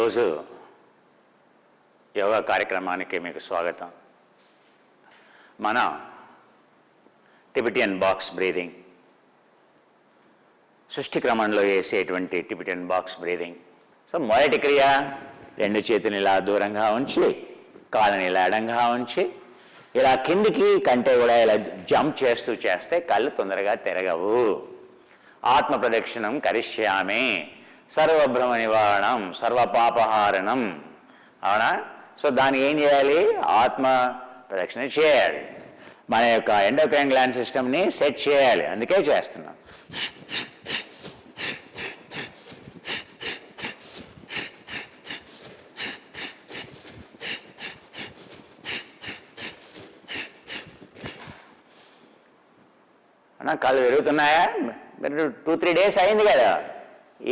ఈరోజు యోగా కార్యక్రమానికి మీకు స్వాగతం. మన టిబెటియన్ బాక్స్ బ్రీదింగ్, సృష్టి క్రమంలో వేసేటువంటి టిబెటియన్ బాక్స్ బ్రీదింగ్. సో మొదటి క్రియ, రెండు చేతులు ఇలా దూరంగా ఉంచి, కాళ్ళని ఇలా ఎడంగా ఉంచి, ఇలా కిందికి కంటే కూడా ఇలా జంప్ చేస్తూ చేస్తే కళ్ళు తొందరగా తిరగవు. ఆత్మ ప్రదక్షిణం కరిష్యామి, సర్వభ్రమ నివారణం, సర్వపాపహారణం. అవునా? సో దాన్ని ఏం చేయాలి? ఆత్మ ప్రదక్షిణ చేయాలి. మన యొక్క ఎండోక్రైన్ గ్లాండ్ సిస్టమ్ని సెట్ చేయాలి. అందుకే చేస్తున్నాం. కళ్ళు తిరుగుతున్నాయా? మీరు 2-3 డేస్ అయింది కదా,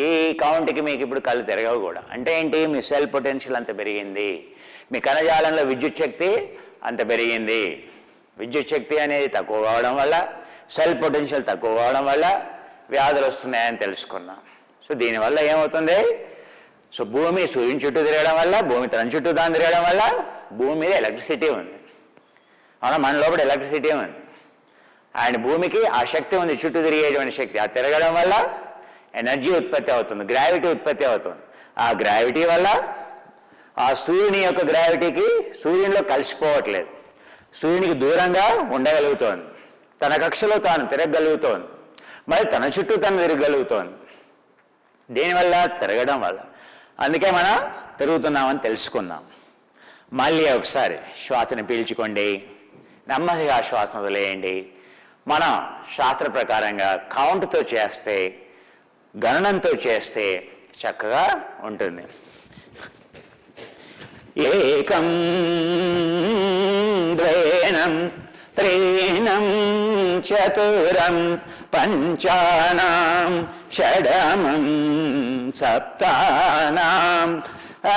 ఈ కౌంట్కి మీకు ఇప్పుడు కళ్ళు తిరగవు కూడా. అంటే ఏంటి? మీ సెల్ పొటెన్షియల్ అంత పెరిగింది, మీ కణజాలంలో విద్యుత్ శక్తి అంత పెరిగింది. విద్యుత్ శక్తి అనేది తక్కువ కావడం వల్ల, సెల్ పొటెన్షియల్ తక్కువ కావడం వల్ల వ్యాధులు వస్తున్నాయని తెలుసుకున్నాం. సో దీనివల్ల ఏమవుతుంది? సో భూమి సూర్యుని చుట్టూ తిరగడం వల్ల, భూమి తన చుట్టూ తాను తిరగడం వల్ల భూమి మీద ఎలక్ట్రిసిటీ ఉంది. అవునా? మన లోపల ఎలక్ట్రిసిటీ ఉంది. అండ్ భూమికి ఆ శక్తి ఉంది, చుట్టూ తిరిగేటువంటి శక్తి. ఆ తిరగడం వల్ల ఎనర్జీ ఉత్పత్తి అవుతుంది, గ్రావిటీ ఉత్పత్తి అవుతుంది. ఆ గ్రావిటీ వల్ల ఆ సూర్యుని యొక్క గ్రావిటీకి సూర్యునిలో కలిసిపోవట్లేదు, సూర్యునికి దూరంగా ఉండగలుగుతోంది, తన కక్షలో తాను తిరగగలుగుతోంది, మరి తన చుట్టూ తను తిరగగలుగుతోంది. దీనివల్ల తిరగడం వల్ల. అందుకే మనం తిరుగుతున్నామని తెలుసుకున్నాం. మళ్ళీ ఒకసారి శ్వాసని పీల్చుకోండి, నెమ్మదిగా శ్వాసను వదిలేయండి. మన శాస్త్ర ప్రకారంగా కౌంట్తో చేస్తే, గణనంతో చేస్తే చక్కగా ఉంటుంది. ఏకం ద్వేనం త్రీణం చతురం పంచానాం షడమం సప్తానాం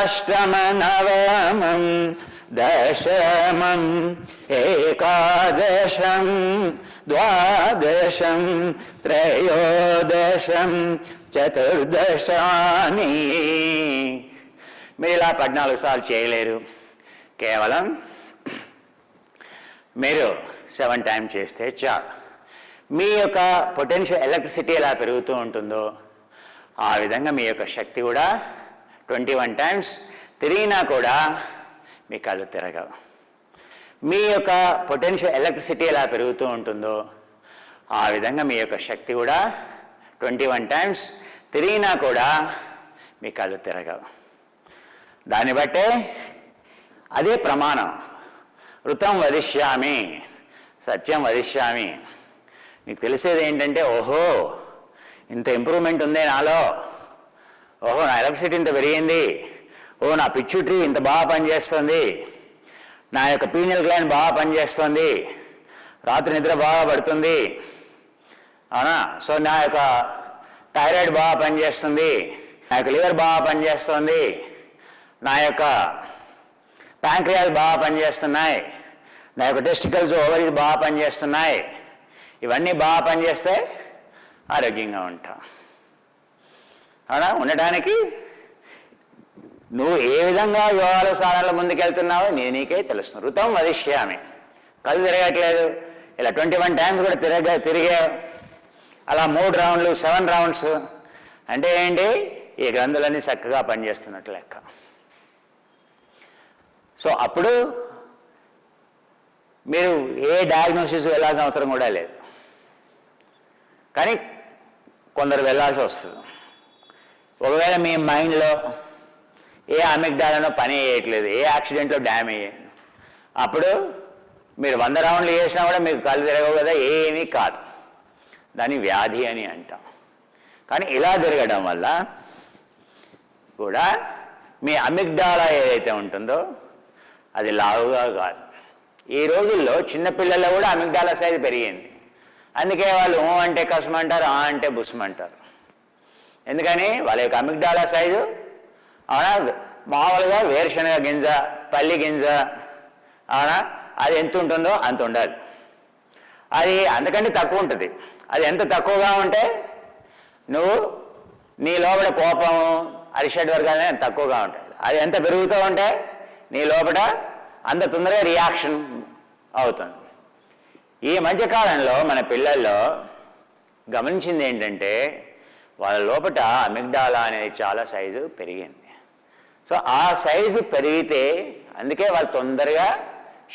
అష్టమ నవమం దశమం ఏకాదశం ద్వాదశం త్రయోదశం చతుర్దశాని. మీరు ఇలా 14 సార్లు చేయలేరు. కేవలం మీరు 7 టైమ్స్ చేస్తే చాలు. మీ యొక్క పొటెన్షియల్ ఎలక్ట్రిసిటీ ఎలా పెరుగుతూ ఉంటుందో ఆ విధంగా మీ యొక్క శక్తి కూడా 21 టైమ్స్ తిరిగినా కూడా మీ కళ్ళు తిరగవు. మీ యొక్క పొటెన్షియల్ ఎలక్ట్రిసిటీ ఎలా పెరుగుతూ ఉంటుందో ఆ విధంగా మీ యొక్క శక్తి కూడా 21 టైమ్స్ తిరిగినా కూడా మీ కళ్ళు తిరగవు. దాన్ని బట్టే అదే ప్రమాణం. ఋతం వదిష్యామి, సత్యం వదిష్యామి. నీకు తెలిసేది ఏంటంటే, ఓహో ఇంత ఇంప్రూవ్మెంట్ ఉందే నాలో, ఓహో నా ఎలక్ట్రిసిటీ ఇంత పెరిగింది, ఓ నా పిచ్యూటరీ ఇంత బాగా పనిచేస్తుంది, నా యొక్క పీనియల్ గ్లాండ్ బాగా పనిచేస్తుంది, రాత్రి నిద్ర బాగా పడుతుంది. అవునా? సో నా యొక్క థైరాయిడ్ బాగా పనిచేస్తుంది, నా యొక్క లివర్ బాగా పనిచేస్తుంది, నా యొక్క ప్యాంక్రియాస్ బాగా పనిచేస్తున్నాయి, నా యొక్క టెస్టికల్స్ ఓవరీస్ బాగా పనిచేస్తున్నాయి. ఇవన్నీ బాగా పనిచేస్తే ఆరోగ్యంగా ఉంటాం. అవునా? ఉండటానికి నువ్వు ఏ విధంగా యోగాల సాధనలో ముందుకెళ్తున్నావో నీకే తెలుస్తుంది. ఋతం వదిష్యామి. కళ్ళు తిరగట్లేదు, ఇలా 21 టైమ్స్ కూడా తిరిగా, అలా 3 రౌండ్లు 7 రౌండ్స్ అంటే ఏంటి? ఈ గ్రంథులన్నీ చక్కగా పనిచేస్తున్నట్టు లెక్క. సో అప్పుడు మీరు ఏ డయాగ్నోసిస్ వెళ్ళాల్సిన అవసరం కూడా లేదు. కానీ కొందరు వెళ్ళాల్సి వస్తుంది. ఒకవేళ మీ మైండ్లో ఏ అమిగ్డాలానో పని చేయట్లేదు, ఏ యాక్సిడెంట్లో డ్యామేజ్ అయ్యింది, అప్పుడు మీరు 100 రౌండ్లు చేసినా కూడా మీకు కళ్ళు తిరగవు కదా, ఏమీ కాదు. దాన్ని వ్యాధి అని అంటాం. కానీ ఇలా తిరగడం వల్ల కూడా మీ అమిగ్డాలా ఏదైతే ఉంటుందో అది లావుగా కాదు. ఈ రోజుల్లో చిన్నపిల్లల్లో కూడా అమిగ్డాలా సైజు పెరిగింది. అందుకే వాళ్ళు ఓ అంటే కసమంటారు, ఆ అంటే బుస్మంటారు. ఎందుకని? వాళ్ళ యొక్క అమిగ్డాలా సైజు అవునా మామూలుగా వేరుశనగ గింజ, పల్లి గింజ, అవునా అది ఎంత ఉంటుందో అంత ఉండాలి. అది అంతకంటే తక్కువ ఉంటుంది. అది ఎంత తక్కువగా ఉంటే నువ్వు నీ లోపల కోపము, అరిషడ్ వర్గాలనే తక్కువగా ఉంటాయి. అది ఎంత పెరుగుతూ ఉంటే నీ లోపల అంత తొందరగా రియాక్షన్ అవుతుంది. ఈ మధ్యకాలంలో మన పిల్లల్లో గమనించింది ఏంటంటే వాళ్ళ లోపల అమిగ్డాలా అనేది చాలా సైజు పెరిగింది. సో ఆ సైజు పెరిగితే అందుకే వాళ్ళు తొందరగా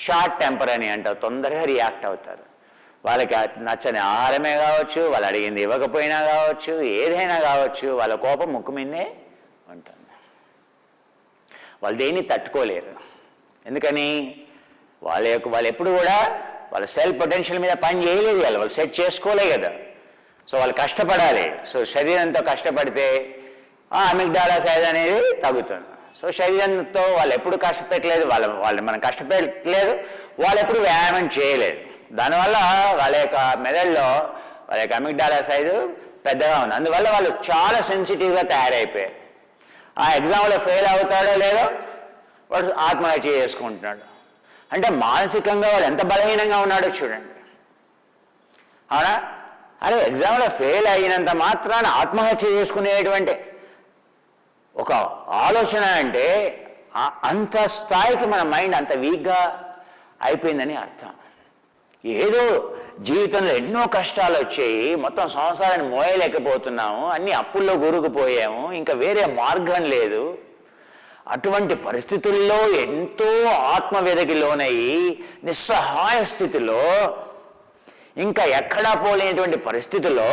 షార్ట్ టెంపర్ అని అంటారు, తొందరగా రియాక్ట్ అవుతారు. వాళ్ళకి నచ్చని ఆహారమే కావచ్చు, వాళ్ళు అడిగింది ఇవ్వకపోయినా కావచ్చు, ఏదైనా కావచ్చు, వాళ్ళ కోపం ముక్కు మీదే ఉంటుంది. వాళ్ళు దేన్ని తట్టుకోలేరు. ఎందుకని వాళ్ళు ఎప్పుడు కూడా వాళ్ళ సెల్ఫ్ పొటెన్షియల్ మీద పని చేయలేదు, వాళ్ళు సెట్ చేసుకోలే కదా. సో వాళ్ళు కష్టపడాలి. సో శరీరంతో కష్టపడితే ఆ అమిగ్డాలా సైజ్ అనేది తగ్గుతుంది. సో శరీరంతో వాళ్ళు ఎప్పుడు కష్టపెట్టలేదు, వాళ్ళు మనం కష్టపెట్టలేదు, వాళ్ళు ఎప్పుడు వ్యాయామం చేయలేదు. దానివల్ల వాళ్ళ యొక్క మెదడులో వాళ్ళ యొక్క అమిగ్డాలా సైజు పెద్దగా ఉంది. అందువల్ల వాళ్ళు చాలా సెన్సిటివ్గా తయారైపోయారు. ఆ ఎగ్జామ్లో ఫెయిల్ అవుతాడో లేదో వాడు ఆత్మహత్య చేసుకుంటున్నాడు. అంటే మానసికంగా వాడు ఎంత బలహీనంగా ఉన్నాడో చూడండి. అవునా? అరే ఎగ్జామ్లో ఫెయిల్ అయినంత మాత్రాన ఆత్మహత్య చేసుకునేటువంటి ఒక ఆలోచన అంటే అంత స్థాయికి మన మైండ్ అంత వీక్గా అయిపోయిందని అర్థం. ఏదో జీవితంలో ఎన్నో కష్టాలు వచ్చాయి, మొత్తం సంవత్సరాన్ని మోయలేకపోతున్నాము, అన్ని అప్పుల్లో కూరుకుపోయాము, ఇంకా వేరే మార్గం లేదు. అటువంటి పరిస్థితుల్లో ఎంతో ఆత్మవేదకి లోనయ్యి నిస్సహాయ స్థితిలో, ఇంకా ఎక్కడా పోలేనటువంటి పరిస్థితుల్లో,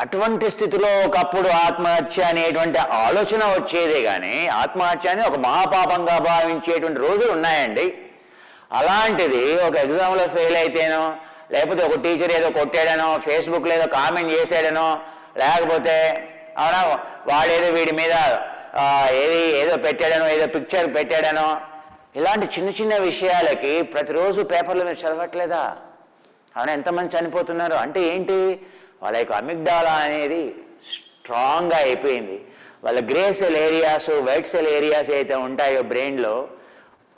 అటువంటి స్థితిలో ఒకప్పుడు ఆత్మహత్య అనేటువంటి ఆలోచన వచ్చేదే కానీ ఆత్మహత్య అని ఒక మహాపాపంగా భావించేటువంటి రోజులు ఉన్నాయండి. అలాంటిది ఒక ఎగ్జామ్లో ఫెయిల్ అయితేనో, లేకపోతే ఒక టీచర్ ఏదో కొట్టాడనో, ఫేస్బుక్లో ఏదో కామెంట్ చేసాడనో, లేకపోతే అవునా వాడేదో వీడి మీద ఏదో పెట్టాడనో, ఏదో పిక్చర్ పెట్టాడనో, ఇలాంటి చిన్న చిన్న విషయాలకి ప్రతిరోజు పేపర్లో మీరు చదవట్లేదా? అవునా? ఎంతమంది చనిపోతున్నారు అంటే ఏంటి? వాళ్ళ యొక్క అమిగ్డాలా అనేది స్ట్రాంగ్గా అయిపోయింది. వాళ్ళ grey cell areas, white cell areas అయితే ఉంటాయో బ్రెయిన్లో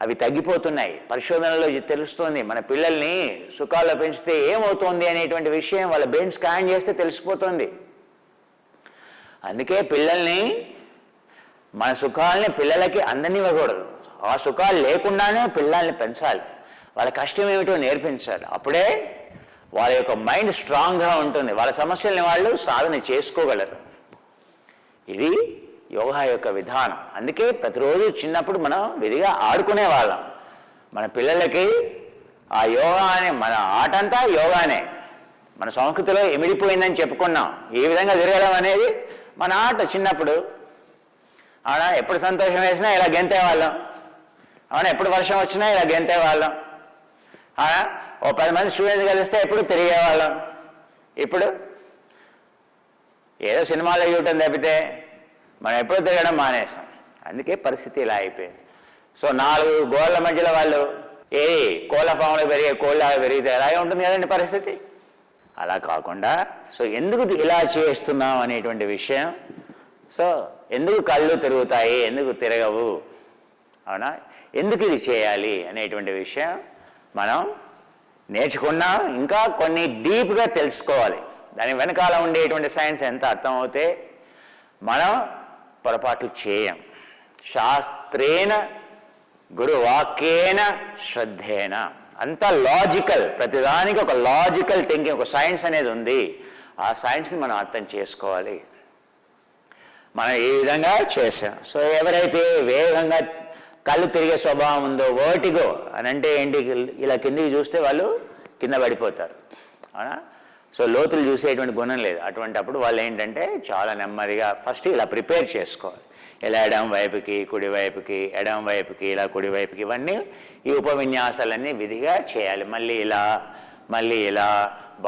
అవి తగ్గిపోతున్నాయి. పరిశోధనలో తెలుస్తుంది. మన పిల్లల్ని సుఖాల్లో పెంచితే ఏమవుతుంది అనేటువంటి విషయం వాళ్ళ బ్రెయిన్ స్కాన్ చేస్తే తెలిసిపోతుంది. అందుకే పిల్లల్ని, మన సుఖాలని పిల్లలకి అందనివ్వకూడదు. ఆ సుఖాలు లేకుండానే పిల్లల్ని పెంచాలి. వాళ్ళ కష్టం ఏమిటో నేర్పించాలి. అప్పుడే వాళ్ళ యొక్క మైండ్ స్ట్రాంగ్గా ఉంటుంది, వాళ్ళ సమస్యల్ని వాళ్ళు సాధన చేసుకోగలరు. ఇది యోగా యొక్క విధానం. అందుకే ప్రతిరోజు చిన్నప్పుడు మనం విధిగా ఆడుకునే వాళ్ళం. మన పిల్లలకి ఆ యోగా అనే మన ఆట అంతా యోగానే. మన సంస్కృతిలో ఇమిడిపోయిందని చెప్పుకున్నాం. ఈ విధంగా తిరగడం అనేది మన ఆట చిన్నప్పుడు. అవునా? ఎప్పుడు సంతోషం వేసినా ఇలా గెంతేవాళ్ళం. అవునా? ఎప్పుడు వర్షం వచ్చినా ఇలా గెంతేవాళ్ళం. అవునా? ఓ 10 మంది స్టూడెంట్స్ కలిస్తే ఎప్పుడు తిరిగేవాళ్ళం. ఇప్పుడు ఏదో సినిమాలో చూడటం తప్పితే మనం ఎప్పుడు తిరగడం మానేస్తాం. అందుకే పరిస్థితి ఇలా అయిపోయింది. సో 4 గోళ్ళ మధ్యలో వాళ్ళు కోళ్ళ ఫామ్లో పెరిగే కోళ్ళలాగా పెరిగితే అలాగే ఉంటుంది కదండి పరిస్థితి. అలా కాకుండా సో ఎందుకు ఇలా చేస్తున్నాం అనేటువంటి విషయం, సో ఎందుకు కళ్ళు తిరుగుతాయి, ఎందుకు తిరగవు, అవునా, ఎందుకు ఇది చేయాలి అనేటువంటి విషయం మనం నేర్చుకున్నా ఇంకా కొన్ని డీప్గా తెలుసుకోవాలి. దాని వెనకాల ఉండేటువంటి సైన్స్ ఎంత అర్థమవుతే మనం పొరపాట్లు చేయం. శాస్త్రేణ గురువాక్యేన శ్రద్ధేన, అంతా లాజికల్. ప్రతిదానికి ఒక లాజికల్ థింకింగ్, ఒక సైన్స్ అనేది ఉంది. ఆ సైన్స్ని మనం అర్థం చేసుకోవాలి. మనం ఈ విధంగా చేసాం. సో ఎవరైతే వేగంగా కళ్ళు తిరిగే స్వభావం ఉందో, వర్టిగో అని అంటే ఏంటి, ఇలా కిందికి చూస్తే వాళ్ళు కింద పడిపోతారు. అవునా? సో లోతులు చూసేటువంటి గుణం లేదు. అటువంటిప్పుడు వాళ్ళు ఏంటంటే చాలా నెమ్మదిగా ఫస్ట్ ఇలా ప్రిపేర్ చేసుకోవాలి. ఇలా ఎడం వైపుకి, కుడి వైపుకి, ఎడం వైపుకి, ఇలా కుడి వైపుకి, ఇవన్నీ ఈ ఉపవిన్యాసాలన్నీ విధిగా చేయాలి. మళ్ళీ ఇలా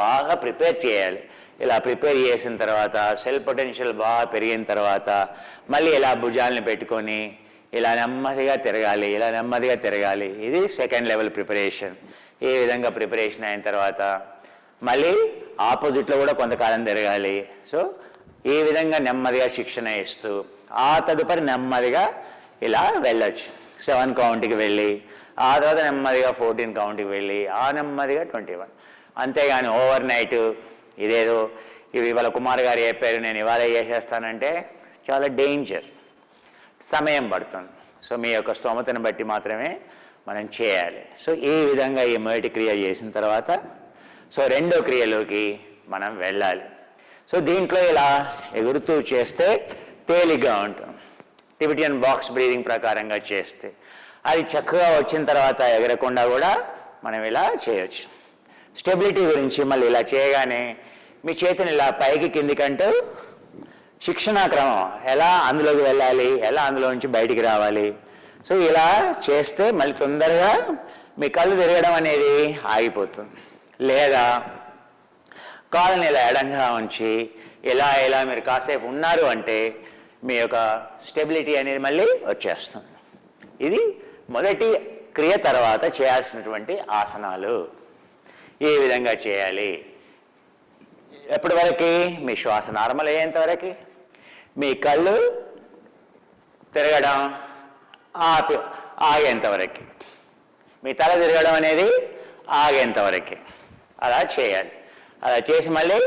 బాగా ప్రిపేర్ చేయాలి. ఇలా ప్రిపేర్ చేసిన తర్వాత సెల్ఫ్ పొటెన్షియల్ బాగా పెరిగిన తర్వాత మళ్ళీ ఇలా భుజాలని పెట్టుకొని ఇలా నెమ్మదిగా తిరగాలి. ఇది సెకండ్ లెవెల్ ప్రిపరేషన్. ఈ విధంగా ప్రిపరేషన్ అయిన తర్వాత మళ్ళీ ఆపోజిట్లో కూడా కొంతకాలం తిరగాలి. సో ఈ విధంగా నెమ్మదిగా శిక్షణ ఇస్తూ ఆ తదుపరి నెమ్మదిగా ఇలా వెళ్ళొచ్చు. 7 కౌంట్కి వెళ్ళి ఆ తర్వాత నెమ్మదిగా 14 కౌంట్కి వెళ్ళి ఆ నెమ్మదిగా 21. అంతేగాని ఓవర్ నైట్ ఇదేదో ఇవాళ కుమార్ గారు చెప్పారు నేను ఇవాళ చేసేస్తానంటే చాలా డేంజర్, సమయం పడుతుంది. సో మీ యొక్క స్తోమతను బట్టి మాత్రమే మనం చేయాలి. సో ఈ విధంగా ఈ మొదటి క్రియ చేసిన తర్వాత సో రెండో క్రియలోకి మనం వెళ్ళాలి. సో దీంట్లో ఇలా ఎగురుతూ చేస్తే తేలిగ్గా ఉంటుంది. టిబెటియన్ బాక్స్ బ్రీదింగ్ ప్రకారంగా చేస్తే అది చక్కగా వచ్చిన తర్వాత ఎగరకుండా కూడా మనం ఇలా చేయొచ్చు. స్టెబిలిటీ గురించి మళ్ళీ ఇలా చేయగానే మీ చేతిని ఇలా పైకి కిందికంటూ శిక్షణా క్రమం ఎలా అందులోకి వెళ్ళాలి, ఎలా అందులో నుంచి బయటికి రావాలి. సో ఇలా చేస్తే మళ్ళీ తొందరగా మీ కళ్ళు తిరగడం అనేది ఆగిపోతుంది. లేదా కాళ్ళని ఇలా ఎడంగా ఉంచి ఇలా మీరు కాసేపు ఉన్నారు అంటే మీ యొక్క స్టెబిలిటీ అనేది మళ్ళీ వచ్చేస్తుంది. ఇది మొదటి క్రియ తర్వాత చేయాల్సినటువంటి ఆసనాలు. ఈ విధంగా చేయాలి. ఎప్పటి వరకు? మీ శ్వాస నార్మల్ అయ్యేంతవరకు, మీ కళ్ళు తిరగడం ఆగేంతవరకు, మీ తల తిరగడం అనేది ఆగేంతవరకు అలా చేయాలి. అలా చేసి మళ్ళీ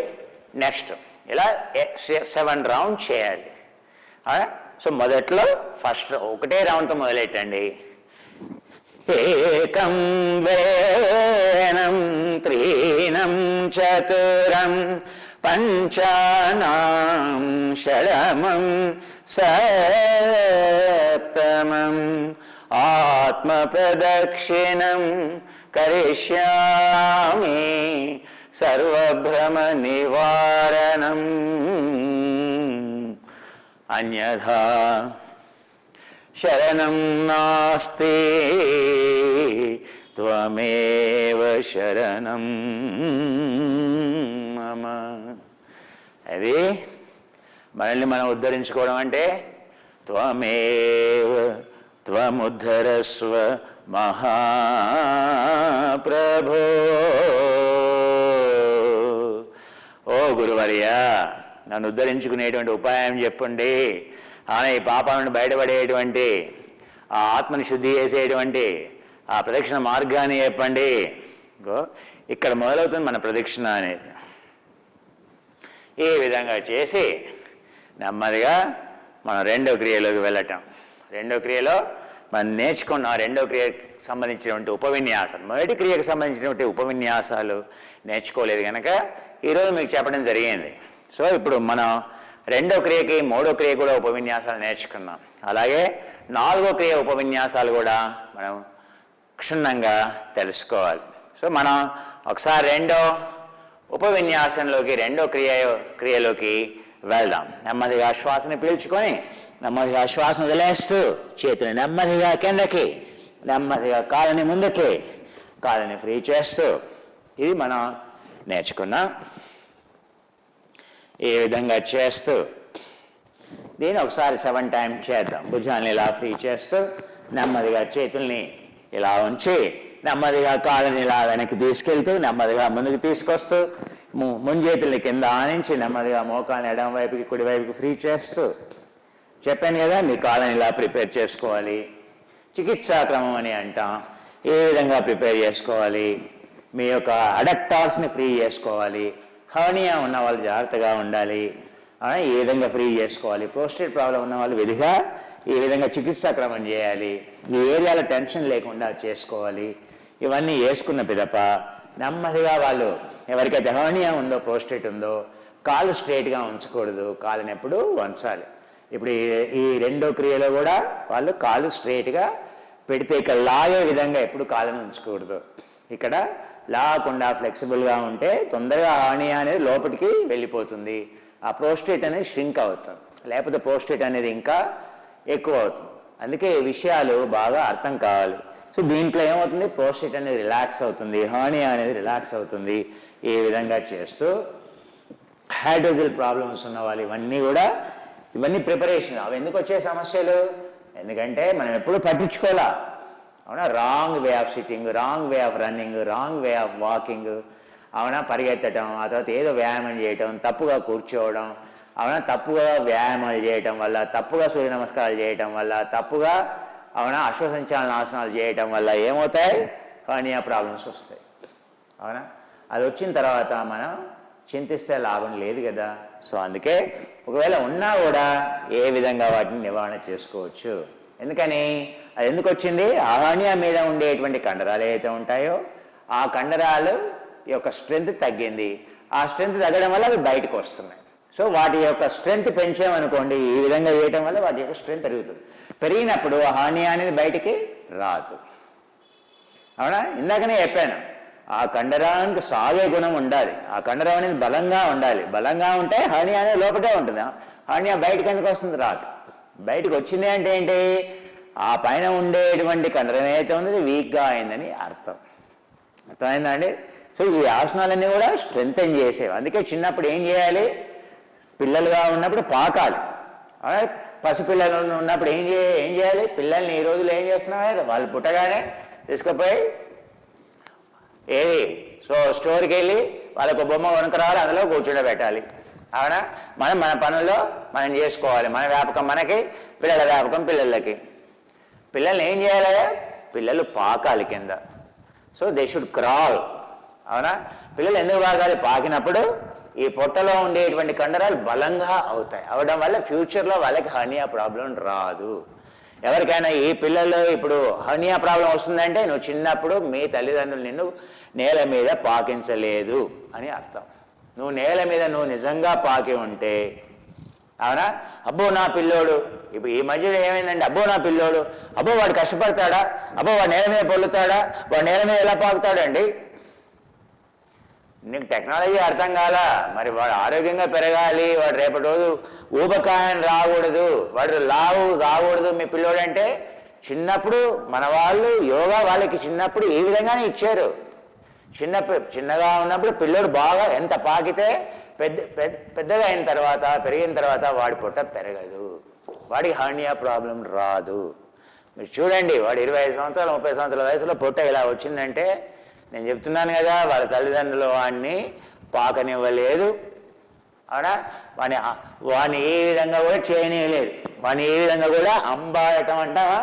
నెక్స్ట్ ఇలా 7 రౌండ్ చేయాలి. సో మొదట్లో ఫస్ట్ ఒకటే రౌండ్తో మొదలెట్టండి. ఏకం వేనం త్రీణం చతురం పంచానాం షడమం సప్తమం ఆత్మప్రదక్షిణం కరిష్యామి సర్వభ్రమ నివారణం అన్యథా శరణం నాస్తి త్వమేవ శరణం మమ. అది మనల్ని మనం ఉద్ధరించుకోవడం అంటే త్వమేవ త్వముద్ధరస్వ మహాప్రభో. ఓ గురువర్యా, నన్ను ఉద్ధరించుకునేటువంటి ఉపాయం చెప్పండి. ఈ పాపాల నుండి బయటపడేటువంటి, ఆ ఆత్మని శుద్ధి చేసేటువంటి ఆ ప్రదక్షిణ మార్గాన్ని చెప్పండి. ఇక్కడ మొదలవుతుంది మన ప్రదక్షిణ అనేది. ఈ విధంగా చేసి నెమ్మదిగా మనం రెండో క్రియలోకి వెళ్ళటం. రెండో క్రియలో మనం నేర్చుకున్న రెండో క్రియకు సంబంధించినటువంటి ఉపవిన్యాసాలు, మొదటి క్రియకు సంబంధించినటువంటి ఉపవిన్యాసాలు నేర్చుకోలేదు కనుక ఈరోజు మీకు చెప్పడం జరిగింది. సో ఇప్పుడు మనం రెండో క్రియకి మూడో క్రియ కూడా ఉపవిన్యాసాలు నేర్చుకున్నాం. అలాగే నాలుగో క్రియ ఉపవిన్యాసాలు కూడా మనం క్షుణ్ణంగా తెలుసుకోవాలి. సో మనం ఒకసారి రెండో ఉపవిన్యాసంలోకి, రెండో క్రియలోకి వెళ్దాం. నెమ్మదిగా శ్వాసని పీల్చుకొని నెమ్మదిగా శ్వాసను వదిలేస్తూ చేతిని నెమ్మదిగా కిందకి, నెమ్మదిగా కాళ్ళని ముందుకి, కాళ్ళని ఫ్రీ చేస్తూ ఇది మనం నేర్చుకున్నాం. ఈ విధంగా చేస్తూ దీన్ని ఒకసారి 7 టైమ్స్ చేద్దాం. భుజాన్ని ఇలా ఫ్రీ చేస్తూ నెమ్మదిగా చేతుల్ని ఇలా ఉంచి నెమ్మదిగా కాళ్ళని ఇలా వెనక్కి తీసుకెళ్తూ నెమ్మదిగా ముందుకు తీసుకొస్తూ ముంజేతుల్ని కింద ఆనించి నెమ్మదిగా మోకాళ్ళని ఎడమ వైపుకి కుడి వైపుకి ఫ్రీ చేస్తూ చెప్పాను కదా, మీ కాళ్ళని ఇలా ప్రిపేర్ చేసుకోవాలి. చికిత్సా క్రమం అని అంటాం. ఏ విధంగా ప్రిపేర్ చేసుకోవాలి? మీ యొక్క అడక్టార్స్ని ఫ్రీ చేసుకోవాలి. హర్నియా ఉన్న వాళ్ళు జాగ్రత్తగా ఉండాలి. ఈ విధంగా ఫ్రీ చేసుకోవాలి. ప్రోస్టేట్ ప్రాబ్లం ఉన్న వాళ్ళు విధిగా ఈ విధంగా చికిత్సా క్రమం చేయాలి. ఈ ఏరియాలో టెన్షన్ లేకుండా చేసుకోవాలి. ఇవన్నీ వేసుకున్న పిదప నెమ్మదిగా వాళ్ళు ఎవరికైతే హర్నియా ఉందో, ప్రోస్టేట్ ఉందో, కాళ్ళు స్ట్రైట్గా ఉంచకూడదు, కాళ్ళని ఎప్పుడు వంచాలి. ఇప్పుడు ఈ రెండో క్రియలో కూడా వాళ్ళు కాళ్ళు స్ట్రైట్గా పెడితే ఇక్కడ లాగే విధంగా ఎప్పుడు కాళ్ళని ఉంచకూడదు. ఇక్కడ లాకుండా ఫ్లెక్సిబుల్గా ఉంటే తొందరగా హర్నియా అనేది లోపలికి వెళ్ళిపోతుంది. ఆ ప్రోస్టేట్ అనేది ష్రింక్ అవుతుంది, లేకపోతే ప్రోస్టేట్ అనేది ఇంకా ఎక్కువ అవుతుంది. అందుకే ఈ విషయాలు బాగా అర్థం కావాలి. సో దీంట్లో ఏమవుతుంది? ప్రోస్టేట్ అనేది రిలాక్స్ అవుతుంది, హర్నియా అనేది రిలాక్స్ అవుతుంది. ఈ విధంగా చేస్తూ హైడ్రోజల్ ప్రాబ్లమ్స్ ఉన్న వాళ్ళు ఇవన్నీ ప్రిపరేషన్. అవి ఎందుకు వచ్చే సమస్యలు? ఎందుకంటే మనం ఎప్పుడు పట్టించుకోవాలా. అవునా? Wrong way of sitting, wrong way of running, wrong way of walking, అవునా, పరిగెత్తడం, ఆ తర్వాత ఏదో వ్యాయామం చేయటం, తప్పుగా కూర్చోవడం, అవునా, తప్పుగా వ్యాయామాలు చేయటం వల్ల, తప్పుగా సూర్య నమస్కారాలు చేయటం వల్ల, తప్పుగా అవునా అశ్వసంచాలన ఆసనాలు చేయటం వల్ల ఏమవుతాయి? హర్నియా ప్రాబ్లమ్స్ వస్తాయి. అవునా? అది వచ్చిన తర్వాత మనం చింతిస్తే లాభం లేదు కదా. సో అందుకే ఒకవేళ ఉన్నా కూడా ఏ విధంగా వాటిని నివారణ చేసుకోవచ్చు ఎందుకని అది ఎందుకు వచ్చింది? ఆ హర్నియా మీద ఉండేటువంటి కండరాలు ఏవైతే ఉంటాయో ఆ కండరాలు యొక్క స్ట్రెంగ్త్ తగ్గింది. ఆ స్ట్రెంగ్త్ తగ్గడం వల్ల అవి బయటకు వస్తున్నాయి. సో వాటి యొక్క స్ట్రెంగ్త్ పెంచామనుకోండి, ఈ విధంగా చేయటం వల్ల వాటి యొక్క స్ట్రెంగ్త్ పెరుగుతుంది. పెరిగినప్పుడు హర్నియా అనేది బయటికి రాదు. అవునా? ఇందాకనే చెప్పాను, ఆ కండరానికి సాగే గుణం ఉండాలి. ఆ కండరం అనేది బలంగా ఉండాలి. బలంగా ఉంటే హర్నియా అనేది లోపటే ఉంటుంది. హర్నియా బయటకు ఎందుకు వస్తుంది? రాదు. బయటకు వచ్చింది అంటే ఏంటి? ఆ పైన ఉండేటువంటి కండరం ఏదైతే ఉందో వీక్గా అయిందని అర్థం. అర్థమైందా అండి? సో ఈ ఆసనాలన్నీ కూడా స్ట్రెంగ్తెన్ చేసేవి. అందుకే చిన్నప్పుడు ఏం చేయాలి? పిల్లలుగా ఉన్నప్పుడు పాకాలి. పసిపిల్లలు ఉన్నప్పుడు ఏం చేయాలి? పిల్లల్ని ఈ రోజులు ఏం చేస్తున్నావు? వాళ్ళు పుట్టగానే తీసుకుపోయి ఏది స్టోర్కి వెళ్ళి వాళ్ళకు బొమ్మ కొనుక్కరావాలి, అందులో కూర్చోబెట్టాలి. అవునా? మన పనుల్లో మనం చేసుకోవాలి. మన వ్యాపకం మనకి, పిల్లల వ్యాపకం పిల్లలకి. పిల్లల్ని ఏం చేయాలి? పిల్లలు పాకాలి కింద. So they should crawl. అవునా? పిల్లలు ఎందుకు పాకాలి? పాకినప్పుడు ఈ పొట్టలో ఉండేటువంటి కండరాలు బలంగా అవుతాయి. అవడం వల్ల ఫ్యూచర్లో వాళ్ళకి హర్నియా ప్రాబ్లం రాదు. ఎవరికైనా ఈ పిల్లలు ఇప్పుడు హర్నియా ప్రాబ్లం వస్తుందంటే నువ్వు చిన్నప్పుడు మీ తల్లిదండ్రులు నిన్ను నేల మీద పాకించలేదు అని అర్థం. నువ్వు నేల మీద నువ్వు నిజంగా పాకి ఉంటే, అవునా, అబ్బో నా పిల్లోడు, ఇప్పుడు ఈ మధ్యలో ఏమైందండి, అబ్బో నా పిల్లోడు, అబ్బో వాడు కష్టపడతాడా, అబ్బో వాడు నేల మీద పొల్లుతాడా, వాడు నేల మీద ఎలా పాకుతాడండి? నీకు టెక్నాలజీ అర్థం కాలా. మరి వాడు ఆరోగ్యంగా పెరగాలి, వాడు రేపటి రోజు ఊబకాయం రాకూడదు, వాడు లావు కాకూడదు మీ పిల్లోడు అంటే, చిన్నప్పుడు మన వాళ్ళు యోగా వాళ్ళకి చిన్నప్పుడు ఈ విధంగానే ఇచ్చారు. చిన్నగా ఉన్నప్పుడు పిల్లోడు బాగా ఎంత పాకితే పెద్దగా అయిన తర్వాత, పెరిగిన తర్వాత వాడి పొట్ట పెరగదు, వాడికి హర్నియా ప్రాబ్లం రాదు. మీరు చూడండి, వాడు 25 సంవత్సరాలు 30 సంవత్సరాల వయసులో పొట్ట ఇలా వచ్చిందంటే, నేను చెప్తున్నాను కదా, వాళ్ళ తల్లిదండ్రులు వాడిని పాకనివ్వలేదు. అవునా? వాడిని ఏ విధంగా కూడా చేయనీయలేదు. వాడిని ఏ విధంగా కూడా అంబాడటం అంటావా,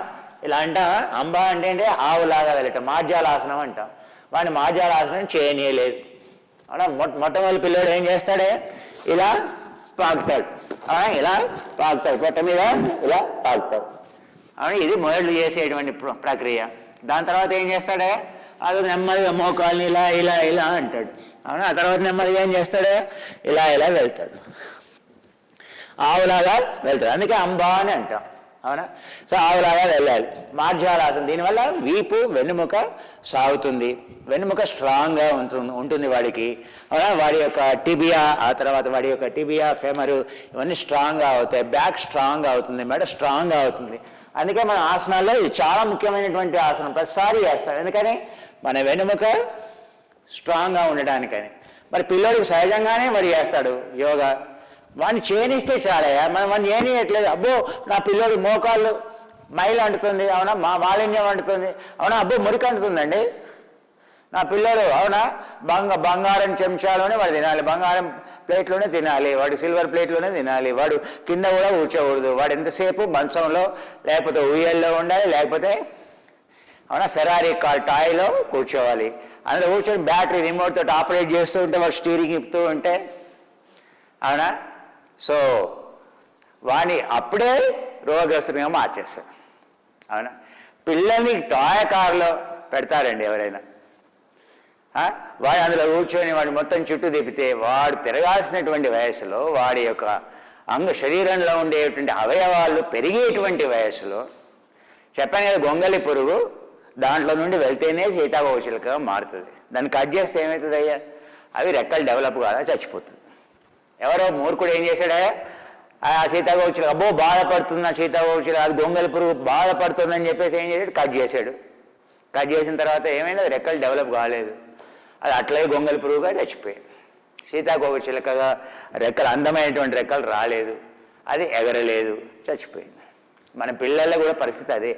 ఇలా అంటావా? అంబా అంటే ఆవులాగా వెళ్ళటం, మార్జాలాసనం అంటాం. వాడిని మార్జాలాసనం చేయనీయలేదు. అవునా? మొట్టమొదటి పిల్లోడు ఏం చేస్తాడే? ఇలా పాకుతాడు. ఇలా పాకుతాడు, పొట్ట మీద ఇలా పాకుతాడు. అవునా? ఇది మొదలు చేసేటువంటి ప్రక్రియ. దాని తర్వాత ఏం చేస్తాడే? అది నెమ్మదిగా మోకాల్ని ఇలా ఇలా ఇలా అంటాడు. అవునా? ఆ తర్వాత నెమ్మదిగా ఏం చేస్తాడు? ఇలా ఇలా వెళ్తాడు, ఆవులాగా వెళ్తాడు. అందుకే అంబా అని అంటాం. అవునా? సో ఆవులాగా వెళ్ళాలి. మార్జాలాసనం, దీనివల్ల వీపు వెన్నుముక సాగుతుంది, వెన్నుముక స్ట్రాంగ్గా ఉంటుంది వాడికి. అవునా? వాడి యొక్క టిబియా, ఆ తర్వాత వాడి యొక్క టిబియా, ఫెమరు, ఇవన్నీ స్ట్రాంగ్గా అవుతాయి. బ్యాక్ స్ట్రాంగ్ అవుతుంది, మెడ స్ట్రాంగ్గా అవుతుంది. అందుకే మన ఆసనాల్లో ఇది చాలా ముఖ్యమైనటువంటి ఆసనం, ప్రతిసారి చేస్తాం. ఎందుకని? మన వెన్నుముక స్ట్రాంగ్గా ఉండడానికని. మరి పిల్లోడికి సహజంగానే వాడు చేస్తాడు యోగా, వాడిని చేయనిస్తే చాలయ్యా. మనం వాడిని చేయనియట్లేదు. అబ్బో నా పిల్లోడు మోకాళ్ళు మైలు అంటుతుంది, అవునా, మాలిన్యం అంటుతుంది, అవునా, అబ్బో మురికి అంటుతుందండి నా పిల్లోడు, అవునా, బంగారం చెంచాలోనే వాడు తినాలి, బంగారం ప్లేట్లోనే తినాలి, వాడు సిల్వర్ ప్లేట్లోనే తినాలి, వాడు కింద కూడా కూర్చోకూడదు, వాడు ఎంతసేపు మంచంలో లేకపోతే ఉయ్యల్లో ఉండాలి, లేకపోతే అవునా ఫెరారీ కార్ టాయ్లో కూర్చోవాలి. అందులో కూర్చొని బ్యాటరీ రిమోట్ తోటి ఆపరేట్ చేస్తూ ఉంటే వాడు స్టీరింగ్ ఇప్పుతూ ఉంటే, అవునా, సో వాడిని అప్పుడే రోగగ్రస్తునిగా మార్చేస్తారు. అవునా? పిల్లల్ని టాయ్ కారులో పెడతారండి ఎవరైనా, వాడు అందులో కూర్చొని వాడు మొత్తం చుట్టూ తిప్పితే వాడు తిరగాల్సినటువంటి వయసులో, వాడి యొక్క శరీరంలో ఉండేటువంటి అవయవాలు పెరిగేటువంటి వయసులో, చెప్పాను కదా, గొంగలి పురుగు దాంట్లో నుండి వెళ్తేనే సీతాకోకచిలుకగా మారుతుంది. దాన్ని కట్ చేస్తే ఏమవుతుంది అయ్యా? అవి రెక్కలు డెవలప్ కాదా, చచ్చిపోతుంది. ఎవరో మూర్ఖుడు ఏం చేశాడా? ఆ సీతాకోకచిలుక, అబ్బో బాధపడుతున్న సీతాకోకచిలుక, అది గొంగలి పురుగు బాధపడుతుందని చెప్పేసి ఏం చేశాడు? కట్ చేశాడు. కట్ చేసిన తర్వాత ఏమైంది? అది రెక్కలు డెవలప్ కాలేదు, అది అట్లాగే గొంగలి పురుగుగా చచ్చిపోయింది. సీతాకోకచిలుకగా రెక్కలు, అందమైనటువంటి రెక్కలు రాలేదు, అది ఎగరలేదు, చచ్చిపోయింది. మన పిల్లల కూడా పరిస్థితి అదే.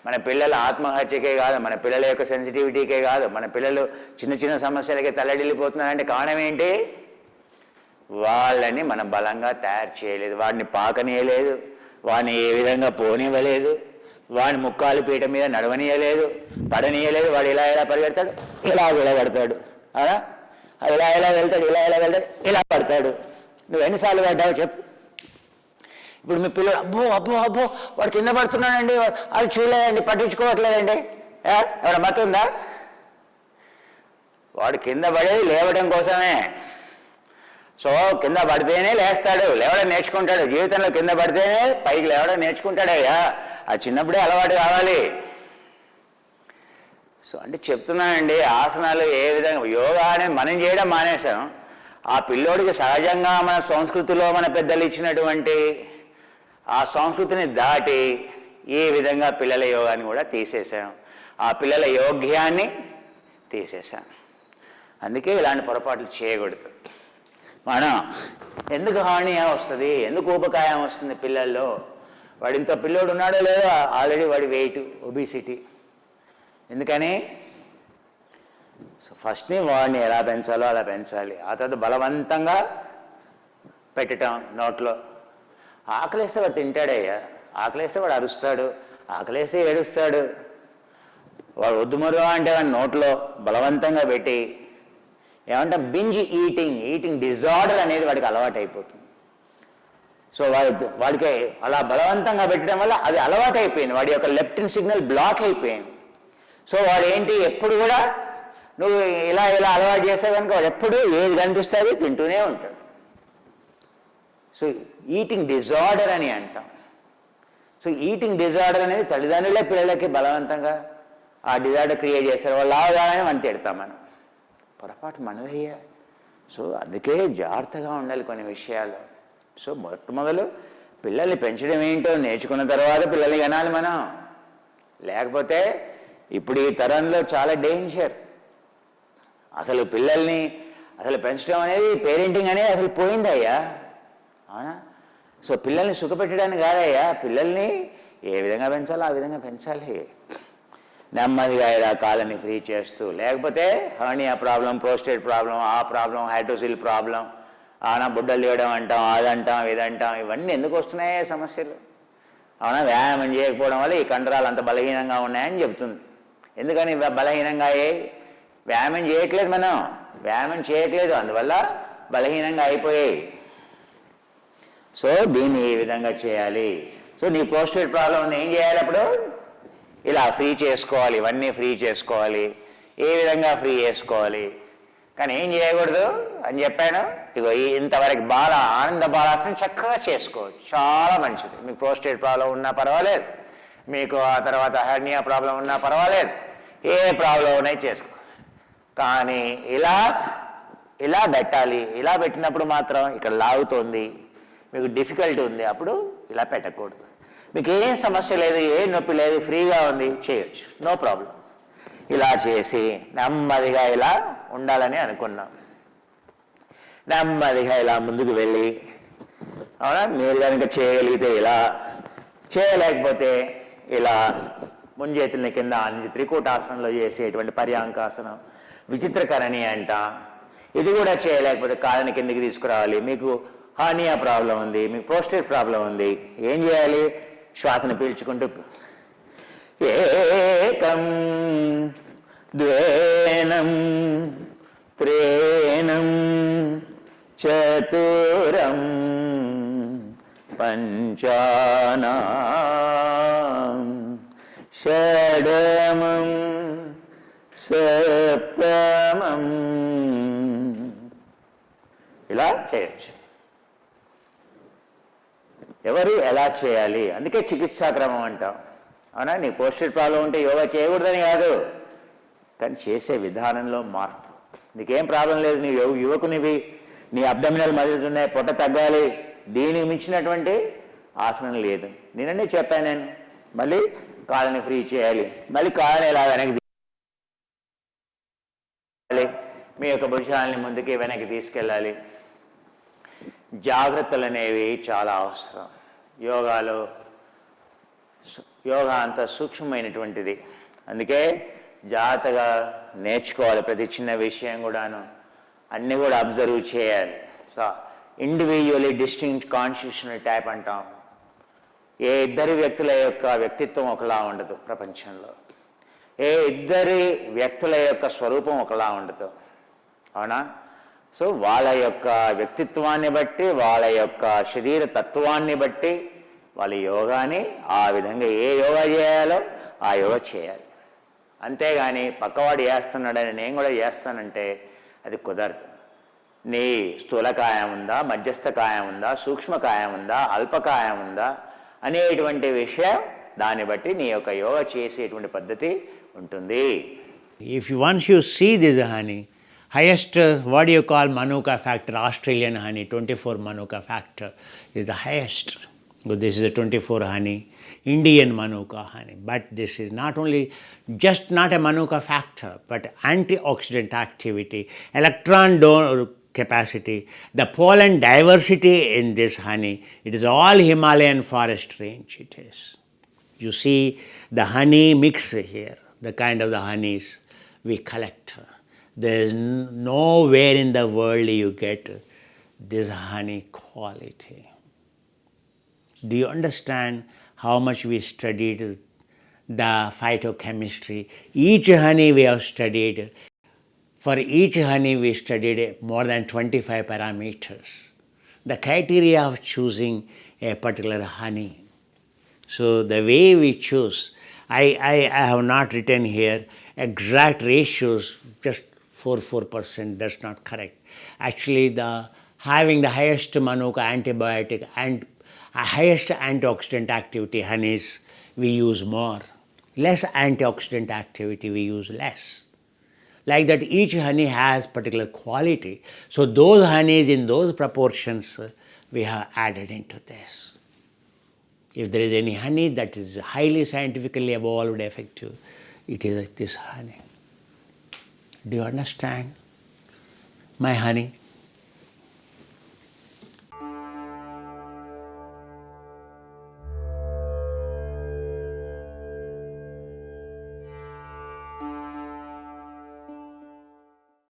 మన పిల్లల ఆత్మహత్యకే కాదు, మన పిల్లల యొక్క సెన్సిటివిటీకే కాదు, మన పిల్లలు చిన్న చిన్న సమస్యలకే తల్లడిల్లిపోతున్నారంటే కారణం ఏంటి? వాళ్ళని మనం బలంగా తయారు చేయలేదు, వాడిని పాకనీయలేదు, వాడిని ఏ విధంగా పోనివ్వలేదు, వాడిని ముక్కాలు పీట మీద నడవనీయలేదు, పడనీయలేదు. వాడు ఇలా ఇలా పరిగెడతాడు, ఇలా విడబడతాడు, అవునా, ఇలా వెళ్తాడు, ఇలా వెళ్తాడు, ఇలా పడతాడు. నువ్వు ఎన్నిసార్లు పడ్డావు చెప్పు? ఇప్పుడు మీ పిల్లలు అబ్బో అబ్బో అబ్బో వాడు కింద పడుతున్నాడండి, అది చూడలేదండి, పట్టించుకోవట్లేదండి, ఎవడ మతుందా? వాడు కింద పడేది లేవడం కోసమే. సో కింద పడితేనే లేస్తాడు, లేవడం నేర్చుకుంటాడు. జీవితంలో కింద పడితేనే పైకి లేవడం నేర్చుకుంటాడయ్యా. అది చిన్నప్పుడే అలవాటు కావాలి. సో అంటే చెప్తున్నానండి, ఆసనాలు ఏ విధంగా, యోగా అనేది మనం చేయడం మానేసాం. ఆ పిల్లోడికి సహజంగా మన సంస్కృతిలో మన పెద్దలు ఇచ్చినటువంటి ఆ సంస్కృతిని దాటి ఈ విధంగా పిల్లల యోగాన్ని కూడా తీసేసాం, ఆ పిల్లల యోగ్యాన్ని తీసేసాం. అందుకే ఇలాంటి పొరపాట్లు చేయకూడదు. మనం ఎందుకు హానియా వస్తుంది, ఎందుకు ఉపకాయం వస్తుంది పిల్లల్లో? వాడు ఇంత పిల్లోడు ఉన్నాడో లేదో ఆల్రెడీ వాడి వెయిట్, ఒబిసిటీ. ఎందుకని? సో ఫస్ట్ని వాడిని ఎలా పెంచాలో అలా పెంచాలి. ఆ తర్వాత బలవంతంగా పెట్టడం నోట్లో. ఆకలేస్తే వాడు తింటాడయ్యా, ఆకలేస్తే వాడు అరుస్తాడు, ఆకలేస్తే ఏడుస్తాడు. వాడు వద్దు మరో అంటే వాడి నోట్లో బలవంతంగా పెట్టి ఏమంటాం, బింజ్ ఈటింగ్ డిజార్డర్ అనేది వాడికి అలవాటు అయిపోతుంది. సో వాడికి అలా బలవంతంగా పెట్టడం వల్ల అది అలవాటు అయిపోయింది, వాడి యొక్క లెప్టిన్ సిగ్నల్ బ్లాక్ అయిపోయింది. సో వాడు ఏంటి, ఎప్పుడు కూడా నువ్వు ఇలా అలవాటు చేసే కనుక వాడు ఎప్పుడు ఏది కనిపిస్తుంది తింటూనే ఉంటాడు. సో ఈటింగ్ డిజార్డర్ అని అంటాం. సో ఈటింగ్ డిజార్డర్ అనేది తల్లిదండ్రులే పిల్లలకి బలవంతంగా ఆ డిజార్డర్ క్రియేట్ చేస్తారు. వాళ్ళు లావగానే మనం తిడతాం, మనం పొరపాటు మనదయ్యా. సో అందుకే జాగ్రత్తగా ఉండాలి కొన్ని విషయాలు. సో మొట్టమొదలు పిల్లల్ని పెంచడం ఏంటో నేర్చుకున్న తర్వాత పిల్లల్ని కనాలి మనం. లేకపోతే ఇప్పుడు ఈ తరంలో చాలా డేంజర్. అసలు పిల్లల్ని పెంచడం అనేది, పేరెంటింగ్ అనేది అసలు పోయిందయ్యా. అవునా? సో పిల్లల్ని సుఖపెట్టడానికి కాదయ్యా, పిల్లల్ని ఏ విధంగా పెంచాలో ఆ విధంగా పెంచాలి. నెమ్మదిగా ఇలా కాళ్ళని ఫ్రీ చేస్తూ, లేకపోతే హర్నియా ప్రాబ్లం, ప్రోస్టేట్ ప్రాబ్లం, ఆ ప్రాబ్లం, హైడ్రోసిల్ ప్రాబ్లం, అవునా, బుడ్డలు తీయడం అంటాం, అదంటాం, ఇదంటాం, ఇవన్నీ ఎందుకు వస్తున్నాయి సమస్యలు? అవునా, వ్యాయామం చేయకపోవడం వల్ల ఈ కండరాలు అంత బలహీనంగా ఉన్నాయని చెప్తుంది. ఎందుకని బలహీనంగా వ్యాయామం చేయట్లేదు, మనం వ్యాయామం చేయట్లేదు, అందువల్ల బలహీనంగా అయిపోయాయి. సో దీన్ని ఈ విధంగా చేయాలి. సో నీ ప్రోస్టేట్ ప్రాబ్లం ఏం చేయాలి? అప్పుడు ఇలా ఫ్రీ చేసుకోవాలి, ఇవన్నీ ఫ్రీ చేసుకోవాలి. ఏ విధంగా ఫ్రీ చేసుకోవాలి? కానీ ఏం చేయకూడదు అని చెప్పాను. ఇగో ఇంతవరకు ఆనంద బాలాసనం చక్కగా చేసుకోవచ్చు, చాలా మంచిది. మీకు ప్రోస్టేట్ ప్రాబ్లం ఉన్నా పర్వాలేదు, మీకు ఆ తర్వాత హెర్నియా ప్రాబ్లం ఉన్నా పర్వాలేదు, ఏ ప్రాబ్లం ఉన్నాయి చేసుకో. కానీ ఇలా పెట్టాలి. ఇలా పెట్టినప్పుడు మాత్రం ఇక్కడ లాగుతోంది, మీకు డిఫికల్టీ ఉంది, అప్పుడు ఇలా పెట్టకూడదు. మీకు ఏం సమస్య లేదు, ఏ నొప్పి లేదు, ఫ్రీగా ఉంది, చేయొచ్చు, నో ప్రాబ్లం. ఇలా చేసి నెమ్మదిగా ఇలా ఉండాలని అనుకున్నాం. నెమ్మదిగా ఇలా ముందుకు వెళ్ళి, అవునా, మీరు కనుక చేయగలిగితే ఇలా, చేయలేకపోతే ఇలా ముంజేతుల్ని కింద ఆనించి త్రికూటాసనంలో చేసేటువంటి పర్యాంకాసనం, విచిత్రకరణి అంట. ఇది కూడా చేయలేకపోతే కాళ్ళని కిందికి తీసుకురావాలి. మీకు హార్నియా ప్రాబ్లం ఉంది, మీకు ప్రోస్టేట్ ప్రాబ్లం ఉంది, ఏం చేయాలి? శ్వాసను పీల్చుకుంటూ ఏకం ద్వేనం త్రేణం చతురం పంచానాం షడమం సప్తమం. ఇలా చేయొచ్చు. ఎవరు ఎలా చేయాలి? అందుకే చికిత్సాక్రమం అంటాం. అవునా, నీ ప్రోస్టేట్ ప్రాబ్లం ఉంటే యోగా చేయకూడదని కాదు, కానీ చేసే విధానంలో మార్పు. నీకేం ప్రాబ్లం లేదు, నీ యువకునివి, నీ అబ్డామినల్ మజిల్స్ ఉన్నాయి, పొట్ట తగ్గాలి, దీనికి మించినటువంటి ఆసనం లేదు. నేననే చెప్పాను నేను. మళ్ళీ కాళ్ళని ఫ్రీ చేయాలి, మళ్ళీ కాళ్ళని ఎలా వెనక్కి తీయాలి, మీ యొక్క భుజాలని ముందుకి వెనక్కి తీసుకెళ్ళాలి. జాగ్రత్తలు అనేవి చాలా అవసరం. యోగా అంత సూక్ష్మమైనటువంటిది, అందుకే జాగ్రత్తగా నేర్చుకోవాలి. ప్రతి చిన్న విషయం కూడాను అన్నీ కూడా అబ్జర్వ్ చేయాలి. So individually distinct constitutional type అంటాం. ఏ ఇద్దరి వ్యక్తుల యొక్క వ్యక్తిత్వం ఒకలా ఉండదు ప్రపంచంలో, ఏ ఇద్దరి వ్యక్తుల యొక్క స్వరూపం ఒకలా ఉండదు. అవునా, సో వాళ్ళ యొక్క వ్యక్తిత్వాన్ని బట్టి, వాళ్ళ యొక్క శరీర తత్వాన్ని బట్టి వాళ్ళ యోగాని ఆ విధంగా ఏ యోగా చేయాలో ఆ యోగా చేయాలి. అంతేగాని పక్కవాడు చేస్తున్నాడని నేను కూడా చేస్తానంటే అది కుదరదు. నీ స్థూలకాయం ఉందా, మధ్యస్థకాయం ఉందా, సూక్ష్మకాయం ఉందా, అల్పకాయం ఉందా అనేటువంటి విషయం దాన్ని బట్టి నీ యొక్క యోగా చేసేటువంటి పద్ధతి ఉంటుంది. If you once you see this honey, highest what do you call Manuka factor, Australian honey, 24 Manuka factor is the highest. So this is a 24 honey, Indian Manuka honey. But this is not only just not a Manuka factor, but antioxidant activity, electron donor capacity, the pollen diversity in this honey. It is all Himalayan forest range. It is. You see the honey mix here, the kind of the honeys we collect. There is nowhere in the world you get this honey quality. Do you understand how much we studied the phytochemistry? Each honey we have studied. For each honey we studied more than 25 parameters. The criteria of choosing a particular honey. So the way we choose, I have not written here exact ratios, just 4%, that's not correct. Actually, having the highest Manuka antibiotic and highest antioxidant activity honeys, we use more. Less antioxidant activity, we use less. Like that, each honey has particular quality. So those honeys in those proportions we have added into this. If there is any honey that is highly scientifically evolved effective, it is this honey. Do you understand? My honey.